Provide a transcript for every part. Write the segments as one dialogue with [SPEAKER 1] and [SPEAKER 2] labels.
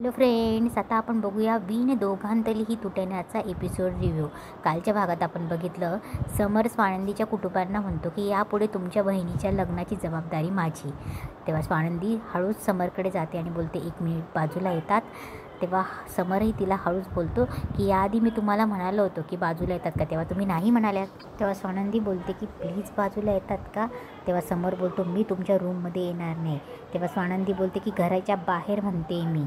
[SPEAKER 1] Hello friends, आता आपण बघूया विण दोघांतलीही तुटण्याचा एपिसोड रिव्ह्यू. कालच्या भागात आपण बघितलं, समर स्वानंदीच्या कुटुंबांना म्हणतो की यापुढे तुमच्या बहिणीच्या लग्नाची जबाबदारी माझी. तेव्हा स्वानंदी हळूच समरकडे जाते आणि बोलते, 1 मिनिट बाजूला येतात. तेव्हा समरही तिला हळूच बोलतो की याआधी मी तुम्हाला म्हणालो होतो की बाजूला येतात का, तेव्हा तुम्ही नाही म्हणाल्यात. तेव्हा स्वानंदी बोलते की प्लीज बाजूला येतात का. तेव्हा समर बोलतो, मी तुमच्या रूममध्ये येणार नाही. तेव्हा स्वानंदी बोलते की घराच्या बाहेर म्हणते मी.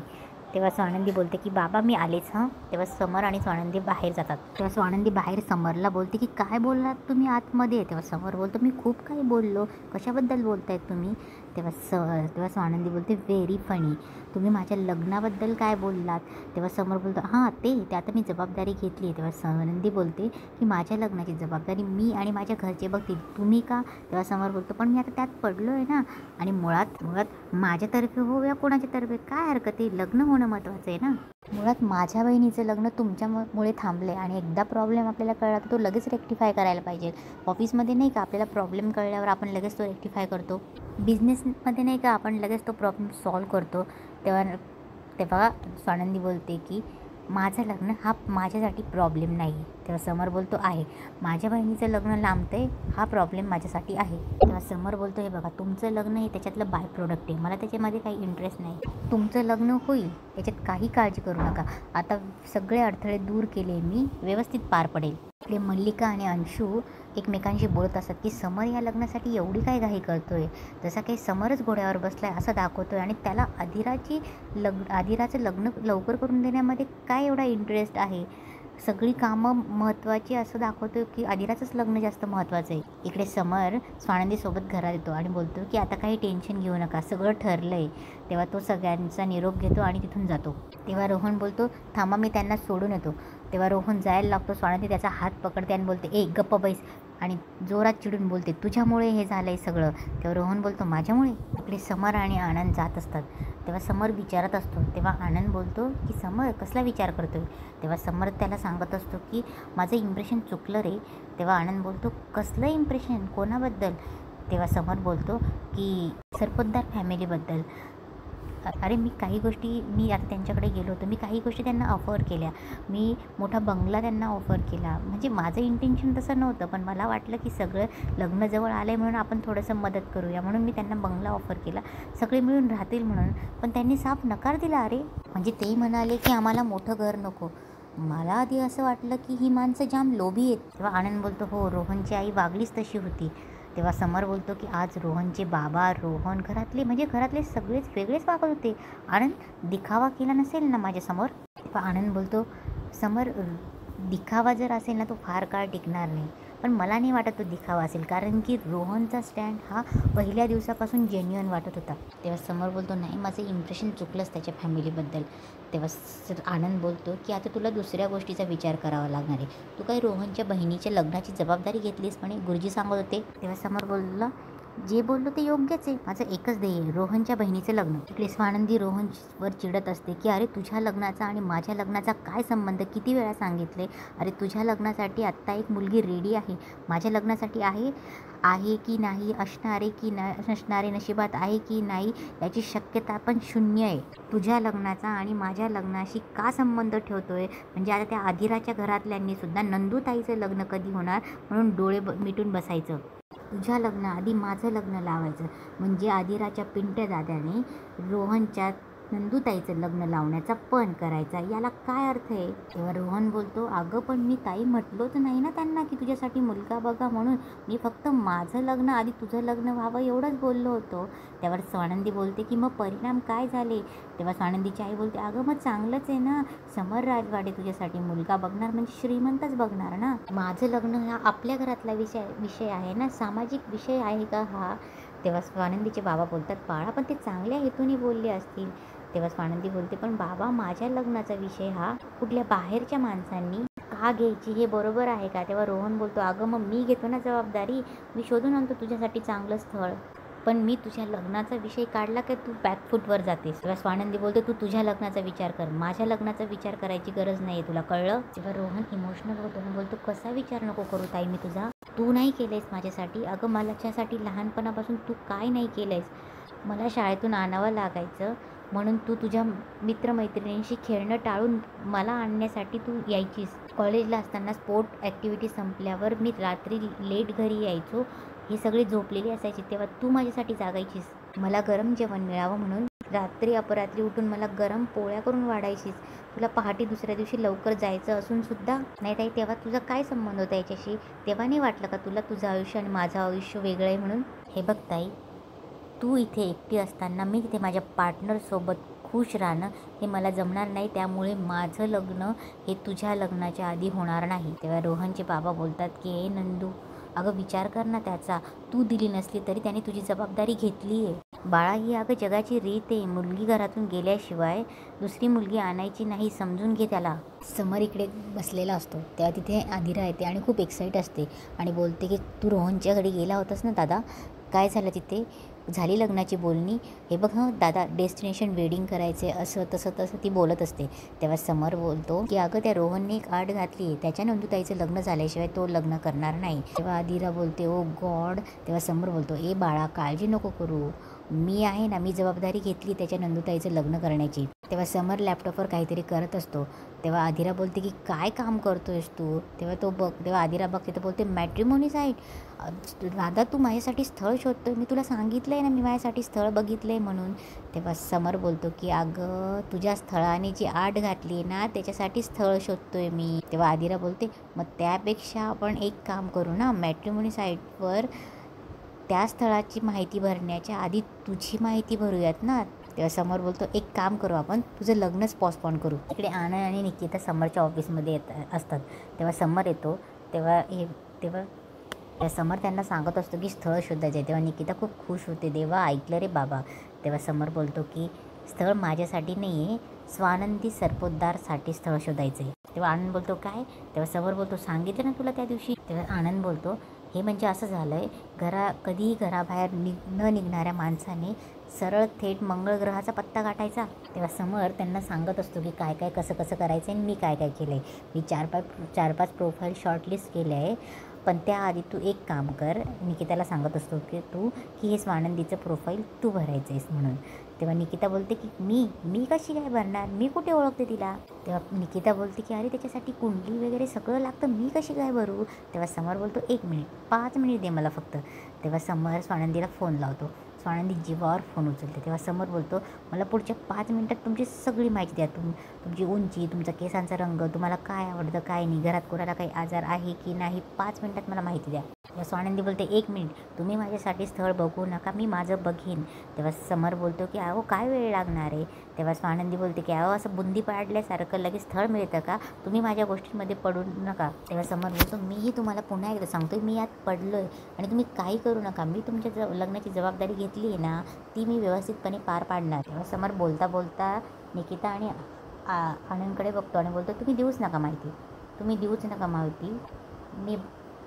[SPEAKER 1] तेव्हा स्वानंदी बोलते की बाबा मी आलेच हं. तेव्हा समर आणि स्वानंदी बाहेर जातात. तेव्हा स्वानंदी बाहेर समरला बोलते की काय बोललात तुम्ही आतमध्ये. तेव्हा समर बोलतो, मी खूप काही बोललो, कशाबद्दल बोलतायत तुम्ही. तेव्हा स्वानंदी बोलते, व्हेरी फनी, तुम्ही माझ्या लग्नाबद्दल काय बोललात. तेव्हा समर बोलतो, हां ते आता मी जबाबदारी घेतली आहे. तेव्हा स्वानंदी बोलते की माझ्या लग्नाची जबाबदारी मी आणि माझ्या घरचे बघतील, तुम्ही का. तेव्हा समर बोलतो, पण मी आता त्यात पडलो आहे ना, आणि मुळात माझ्यातर्फे हो या कोणाच्या तर्फे काय हरकत आहे, लग्न होणं महत्त्वाचं आहे ना. मुळात माझ्या बहिणीचं लग्न तुमच्यामुळे थांबले आणि एकदा प्रॉब्लेम आपल्याला कळला की तो लगेच रेक्टिफाय करायला पाहिजे. ऑफिसमध्ये नाही का आपल्याला प्रॉब्लेम कळल्यावर आपण लगेच तो रेक्टिफाय करतो, बिझनेसमध्ये नाही का आपण लगेच तो प्रॉब्लेम सॉल्व करतो. तेव्हा स्वानंदी बोलते की माझं लग्न हा माझ्यासाठी प्रॉब्लेम नाही. तेव्हा समर बोलतो, आहे माझ्या बहिणीचं लग्न लांबतंय हा प्रॉब्लेम माझ्यासाठी आहे. तेव्हा समर बोलतो, हे बघा तुमचं लग्न हे त्याच्यातलं बाय प्रोडक्ट आहे, मला त्याच्यामध्ये काही इंटरेस्ट नाही. तुमचं लग्न होईल याच्यात काही काळजी करू नका. आता सगळे अडथळे दूर केले मी, व्यवस्थित पार पडेल. आपले मल्लिका आणि अंशू एकमेकांशी बोलत असतात की समर या लग्नासाठी एवढी काय घाई करतोय, जसा काही समरच घोड्यावर बसलाय असं दाखवतोय आणि त्याला आदिराचं लग्न लवकर करून देण्यामध्ये काय एवढा इंटरेस्ट आहे. सगळी कामं महत्त्वाची असं दाखवतो की आदिराचंच लग्न जास्त महत्त्वाचं आहे. इकडे समर स्वानंदीसोबत घरात येतो आणि बोलतो की आता काही टेन्शन घेऊ नका, सगळं ठरलं आहे. तेव्हा तो सगळ्यांचा निरोप घेतो आणि तिथून जातो. तेव्हा रोहन बोलतो, थांबा मी त्यांना सोडून येतो. तेव्हा रोहन जायला लागतो, स्वानंदी त्याचा हात पकडते आणि बोलते, गप्प बैस, आणि जोरात चिडून बोलते, तुझ्यामुळे हे झालं आहे सगळं. तेव्हा रोहन बोलतो, माझ्यामुळे. इकडे समर आणि आनंद जात असतात. तेव्हा समर विचारत असतो. तेव्हा आनंद बोलतो की समर कसला विचार करतो आहे. तेव्हा समर त्याला सांगत असतो की माझं इम्प्रेशन चुकलं रे. तेव्हा आनंद बोलतो, कसलं इम्प्रेशन, कोणाबद्दल. तेव्हा समर बोलतो की सरपोतदार फॅमिलीबद्दल. अरे मी आता त्यांच्याकडे गेलो होतो, मी काही गोष्टी त्यांना ऑफर केल्या, मी मोठा बंगला त्यांना ऑफर केला. म्हणजे माझं इंटेन्शन तसं नव्हतं, पण मला वाटलं की सगळं लग्न जवळ आलं आहे म्हणून आपण थोडंसं मदत करूया, म्हणून मी त्यांना बंगला ऑफर केला, सगळे मिळून राहतील म्हणून. पण त्यांनी साफ नकार दिला. अरे म्हणजे ते म्हणाले की आम्हाला मोठं घर नको. मला आधी असं वाटलं की ही माणसं जाम लोभी आहेत. तेव्हा आनंद बोलतो, हो रोहनची आई वागलीच तशी होती. तेव्हा समर बोलतो की आज रोहनचे बाबा, रोहन, घरातले सगळेच वेगळेच वागत होते. आनंद दिखावा केला नसेल ना माझ्यासमोर. तेव्हा आनंद बोलतो, समर दिखावा जर असेल ना तो फार काळ टिकणार नाही. पण मला नाही वाटत तो दिखावा असेल, कारण की रोहनचा स्टँड हा पहिल्या दिवसापासून जेन्युइन वाटत होता. तेव्हा समर बोलतो, नाही माझं इम्प्रेशन चुकलंच त्याच्या फॅमिलीबद्दल. तेव्हा आनंद बोलतो की आता तुला दुसऱ्या गोष्टीचा विचार करावा लागणार आहे. तू काही रोहनच्या बहिणीच्या लग्नाची जबाबदारी घेतलीस म्हणे, गुरुजी सांगत होते. तेव्हा समर बोलला, जे बोललो ते योग्यच आहे, माझं एकच ध्येय आहे, रोहनच्या बहिणीचं लग्न. इकडे स्वानंदी रोहनवर चिडत असते की अरे तुझ्या लग्नाचा आणि माझ्या लग्नाचा काय संबंध, किती वेळा सांगितले. अरे तुझ्या लग्नासाठी आत्ता एक मुलगी रेडी आहे, माझ्या लग्नासाठी आहे की नाही, असणारे की नसणारे, नशिबात आहे की नाही याची शक्यता पण 0 आहे. तुझ्या लग्नाचा आणि माझ्या लग्नाशी का संबंध ठेवतोय. म्हणजे आता त्या आदिराच्या घरातल्यांनी सुद्धा नंदूताईचं लग्न कधी होणार म्हणून डोळे मिटून बसायचं. तुझ्या लग्नाआधी माझं लग्न लावायचं, म्हणजे आदिराच्या पिंट्या दादाने रोहनच्या नंदूताईचं लग्न लावण्याचा पण करायचा, याला काय अर्थ आहे. तेव्हा रोहन बोलतो, अगं पण मी ताई म्हटलोच नाही ना त्यांना की तुझ्यासाठी मुलगा बघा म्हणून, मी फक्त माझं लग्न आधी तुझं लग्न व्हावं एवढंच बोललो होतो. त्यावर स्वानंदी बोलते की मग परिणाम काय झाले. तेव्हा स्वानंदीची आई बोलते, अगं मग चांगलंच आहे ना, समर राजवाडे तुझ्यासाठी मुलगा बघणार म्हणजे श्रीमंतच बघणार ना. माझं लग्न हा आपल्या घरातला विषय आहे ना, सामाजिक विषय आहे का हा. तेव्हा स्वानंदीचे बाबा बोलतात, बाळा पण ते चांगल्या हेतूने बोलले असतील. तेव्हा स्वानंदी बोलते, पण बाबा माझ्या लग्नाचा विषय हा कुठल्या बाहेरच्या माणसांनी का घ्यायची, हे बरोबर आहे का. तेव्हा रोहन बोलतो, अगं मग मी घेतो ना जबाबदारी, मी शोधून आणतो तुझ्यासाठी चांगलं स्थळ, पण मी तुझ्या लग्नाचा विषय काढला की तू बॅकफूटवर जातेस. तेव्हा स्वानंदी बोलते, तू तुझ्या लग्नाचा विचार कर, माझ्या लग्नाचा विचार करायची गरज नाही आहे, तुला कळलं. तेव्हा रोहन इमोशनल होतो आणि बोलतो, कसा विचार नको करू ताई मी तुझा, तू नाही केलं आहेस माझ्यासाठी. अगं माझ्यासाठी लहानपणापासून तू काय नाही केलं आहेस. मला शाळेतून आणावं लागायचं, म्हणून तू तुझ्या मित्रमैत्रिणींशी खेळणं टाळून मला आणण्यासाठी तू यायचीस. कॉलेजला असताना स्पोर्ट ॲक्टिव्हिटी संपल्यावर मी रात्री लेट घरी यायचो. ही सगळी झोपलेली असायची तेव्हा तू माझ्यासाठी जागायचीस. मला गरम जेवण मिळावं म्हणून रात्री अपरात्री उठून मला गरम पोळ्या करून वाढायचीस. तुला पहाटे दुसऱ्या दिवशी लवकर जायचं असून सुद्धा. नाही ताई, तेव्हा तुझा काय संबंध होता याच्याशी? तेव्हा नाही वाटलं का तुला तुझं आयुष्य आणि माझं आयुष्य वेगळं आहे म्हणून? हे बघ ताई, तू इथे एकटी असताना मी इथे माझ्या पार्टनरसोबत खुश राहणं हे मला जमणार नाही. त्यामुळे माझं लग्न हे तुझ्या लग्नाच्या आधी होणार नाही. तेव्हा रोहनचे बाबा बोलतात की ए नंदू, अगं विचार कर ना त्याचा. तू दिली नसली तरी त्याने तुझी जबाबदारी घेतली आहे. बाळा, ही अगं जगाची रीत आहे. मुलगी घरातून गेल्याशिवाय दुसरी मुलगी आणायची नाही, समजून घे त्याला. समर इकडे बसलेला असतो तेव्हा तिथे आदिरा येते आणि खूप एक्साईट असते आणि बोलते की तू रोहनच्या घरी गेला होतास ना दादा, काय झालं तिथे? झाली लग्नाची बोलणी? हे बघ हं दादा, डेस्टिनेशन वेडिंग करायचे, असं तसं तसं ती बोलत असते. तेव्हा समर बोलतो की अगं त्या रोहनने एक आड घातली आहे, त्याच्या नंदूताईचं लग्न झाल्याशिवाय तो लग्न करणार नाही. तेव्हा आदिरा बोलते ओ गॉड. तेव्हा समर बोलतो ए बाळा, काळजी नको करू, मी आहे ना, मी जबाबदारी घेतली त्याच्या नंदूताईचं लग्न करण्याची. तेव्हा समर लॅपटॉपवर काहीतरी करत असतो. तेव्हा आदिरा बोलते की काय काम करतोयस तू? तेव्हा आदिरा बघते तर बोलते मॅट्रिमोनी साईट. दादा, तू माझ्यासाठी स्थळ शोधतोय? मी तुला सांगितलं आहे ना मी माझ्यासाठी स्थळ बघितलं आहे म्हणून. तेव्हा समर बोलतो की अगं, तुझ्या स्थळाने जी आड घातली ना त्याच्यासाठी स्थळ शोधतोय मी. तेव्हा आदिरा बोलते मग त्यापेक्षा आपण एक काम करू ना, मॅट्रिमोनी साईटवर त्या स्थळाची माहिती भरण्याच्या आधी तुझी माहिती भरूयात ना. तेव्हा समर बोलतो एक काम करू, आपण तुझं लग्नच पोस्टपोन करू. इकडे आनंद आणि निकिता समरच्या ऑफिसमध्ये असतात. तेव्हा समर येतो. तेव्हा समर त्यांना सांगत असतो की स्थळ शोधायचं आहे. तेव्हा निकिता खूप खुश होते. देवा, ऐकलं रे बाबा. तेव्हा समर बोलतो की स्थळ माझ्यासाठी नाही आहे, स्वानंदी सरपोतदारसाठी स्थळ शोधायचं आहे. तेव्हा आनंद बोलतो काय? तेव्हा समर बोलतो सांगितलं ना तुला त्या दिवशी. तेव्हा आनंद बोलतो हे म्हणजे असं झालं आहे, कधीही घराबाहेर न निघणाऱ्या माणसाने सरळ थेट मंगळ ग्रहाचा पत्ता गाठायचा. तेव्हा समर त्यांना सांगत असतो की काय काय कसं कसं करायचं आहे आणि मी काय काय केलं आहे. मी 4-5 प्रोफाईल शॉर्टलिस्ट केले आहे, पण त्याआधी तू एक काम कर. निकिताला सांगत असतो की हे स्वानंदीचं प्रोफाईल तू भरायचं आहेस म्हणून. तेव्हा निकिता बोलते की मी कशी काय भरणार, मी कुठे ओळखते तिला. तेव्हा निकिता बोलते की अरे त्याच्यासाठी कुंडली वगैरे सगळं लागतं, मी कशी काय भरू. तेव्हा समर बोलतो 1 मिनिट, 5 मिनिट दे मला फक्त. तेव्हा समर स्वानंदीला फोन लावतो. स्वानंदी जीवावर फोन उचलते. तेव्हा समर बोलतो मला पुढच्या 5 मिनिटात तुमची सगळी माहिती द्या. तुमची उंची, तुमचा केसांचा रंग, तुम्हाला काय आवडतं काय नाही, घरात कोणाला काही आजार आहे की नाही, 5 मिनिटात मला माहिती द्या. तेव्हा स्वानंदी बोलते 1 मिनिट, तुम्ही माझ्यासाठी स्थळ बघू नका, मी माझं बघीन. तेव्हा समर बोलतो की अहो काय वेळ लागणार आहे. तेव्हा स्वानंदी बोलते की अहो असं बुंदी पाडल्यासारखं लगेच स्थळ मिळतं का, तुम्ही माझ्या गोष्टींमध्ये पडू नका. तेव्हा समर बोलतो मीही तुम्हाला पुन्हा एकदा सांगतोय, मी यात पडलो आहे आणि तुम्ही काही करू नका. मी तुमच्या लग्नाची जबाबदारी घेतली आहे ना, ती मी व्यवस्थितपणे पार पाडणार. तेव्हा समर बोलता बोलता निकिता आणि आनंदकडे बघतो आणि बोलतो तुम्ही देऊच नका माहिती, मी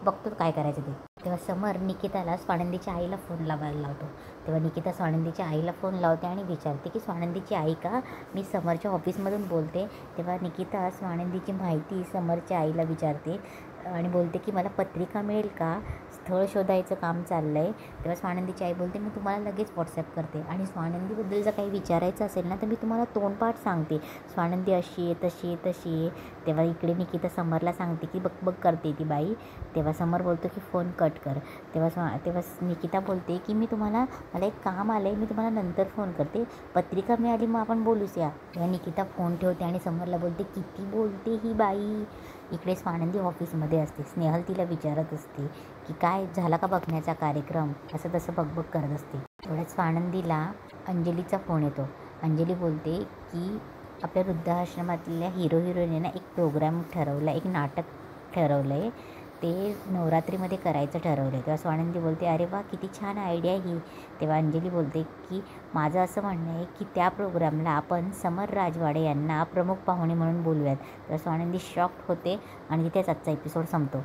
[SPEAKER 1] बघतो काय करायचं ते. तेव्हा समर निकिताला स्वानंदीच्या आईला फोन लावायला लावतो. तेव्हा निकिता स्वानंदीच्या आईला फोन लावते आणि विचारते की स्वानंदीची आई का, मी समरच्या ऑफिसमधून बोलते. तेव्हा निकिता स्वानंदीची माहिती समरच्या आईला विचारते आणि बोलते की मला पत्रिका मिळेल का, स्थळ शोधायचं काम चाललं आहे. तेव्हा स्वानंदीची आई बोलते मी तुम्हाला लगेच व्हॉट्सअप करते. आणि स्वानंदीबद्दल जर काही विचारायचं असेल ना तर मी तुम्हाला तोंडपाठ सांगते, स्वानंदी अशी आहे तशी आहे. तेव्हा इकडे निकिता समरला सांगते की बघ करते ती बाई. तेव्हा समर बोलतो की फोन कट कर. तेव्हा निकिता बोलते की मला एक काम आलं आहे, मी तुम्हाला नंतर फोन करते, पत्रिका मिळाली मग आपण बोलूच या. तेव्हा निकिता फोन ठेवते आणि समरला बोलते किती बोलते ही बाई. इकडे स्वानंदी ऑफिसमध्ये असते. स्नेहल तिला विचारत असते की काय झाला का बघण्याचा कार्यक्रम, असं तसं बघ करत असते. तेवढ्यात स्वानंदीला अंजलीचा फोन येतो. अंजली बोलते की आपल्या वृद्धाश्रमातल्या हिरोईनना एक प्रोग्राम ठरवला, एक नाटक ठरवलं आहे, ते नवरात्रीमध्ये करायचं ठरवलं आहे. तेव्हा स्वानंदी बोलते अरे वा, किती छान आयडिया ही. तेव्हा अंजली बोलते की माझं असं म्हणणं आहे की त्या प्रोग्रामला आपण समर राजवाडे यांना प्रमुख पाहुणे म्हणून बोलूयात. तेव्हा स्वानंदी शॉक्ड होते आणि तिथेच आजचा एपिसोड संपतो.